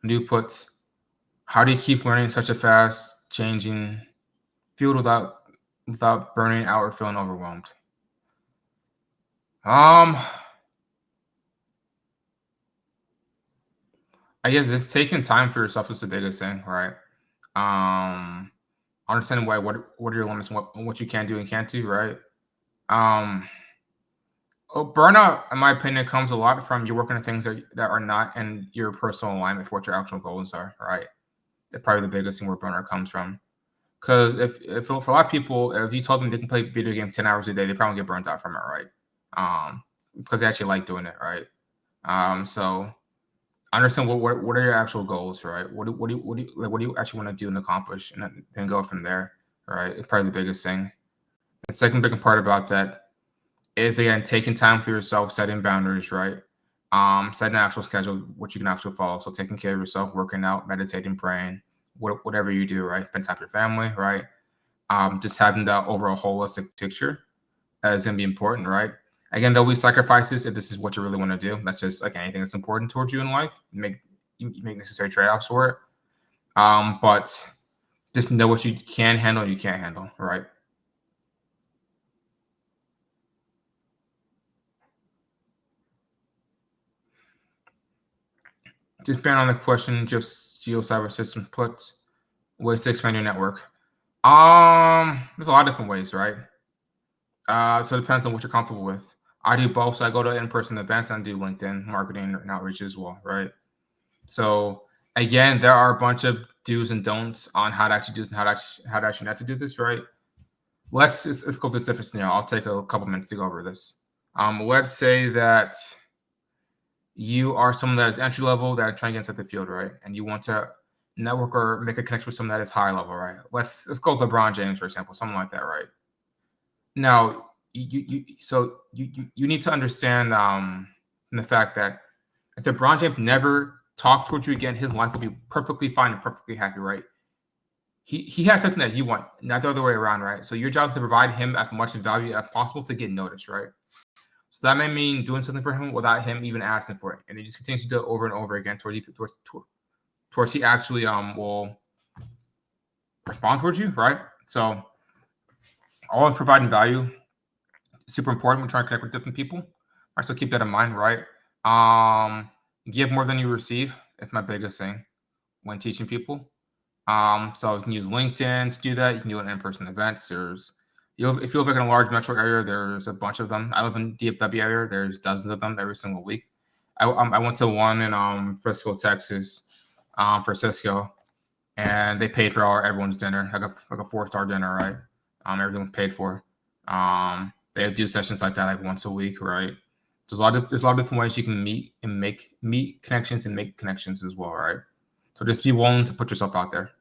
New puts. How do you keep learning such a fast changing field without burning out or feeling overwhelmed? Um, I guess it's taking time for yourself is the biggest thing, right? Um, Understanding what are your limits, and what you can do and can't do, right? Um, Burnout, in my opinion, comes a lot from you working on things that are not in your personal alignment for what your actual goals are, right? That's probably the biggest thing where burnout comes from. Because if for a lot of people, if you told them they can play video game 10 hours a day, they probably get burnt out from it, right? Because they actually like doing it, right? So understand what are your actual goals, right? What do you actually want to do and accomplish, and then go from there, right? It's probably the biggest thing. The second big part about that is again taking time for yourself, setting boundaries, right? Setting an actual schedule, what you can actually follow. So taking care of yourself, working out, meditating, praying, whatever you do, right? Spend time with your family, right? Just having that overall holistic picture is going to be important, right? Again, there'll be sacrifices if this is what you really want to do. That's just like anything that's important towards you in life. You make necessary trade-offs for it. But just know what you can handle and you can't handle, right? To expand on the question, just Geo Cyber Systems puts ways to expand your network. There's a lot of different ways, right? So it depends on what you're comfortable with. I do both. So I go to in-person events and I do LinkedIn marketing and outreach as well, right? So again, there are a bunch of do's and don'ts on how to actually do this and how to actually not to do this, right? Let's go through this different scenario. I'll take a couple minutes to go over this. Let's say that you are someone that is entry level that are trying to get inside the field, right? And you want to network or make a connection with someone that is high level, right? Let's go with LeBron James, for example, something like that, right? Now, you need to understand the fact that if LeBron James never talks towards you again, his life will be perfectly fine and perfectly happy, right? He has something that you want, not the other way around, right? So your job is to provide him as much value as possible to get noticed, right? So that may mean doing something for him without him even asking for it, and he just continues to do it over and over again towards he actually will respond towards you, right? So always providing value is super important when trying to connect with different people. Right, so keep that in mind, right? Give more than you receive. It's my biggest thing when teaching people. So you can use LinkedIn to do that. You can do it in in-person events. If you live in a large metro area, there's a bunch of them. I live in DFW area. There's dozens of them every single week. I went to one in Frisco, Texas, for Cisco, and they paid for everyone's dinner, like a 4-star dinner, right? Everything was paid for. They do sessions like that like once a week, right? There's a lot of different ways you can meet connections and make connections as well, right? So just be willing to put yourself out there.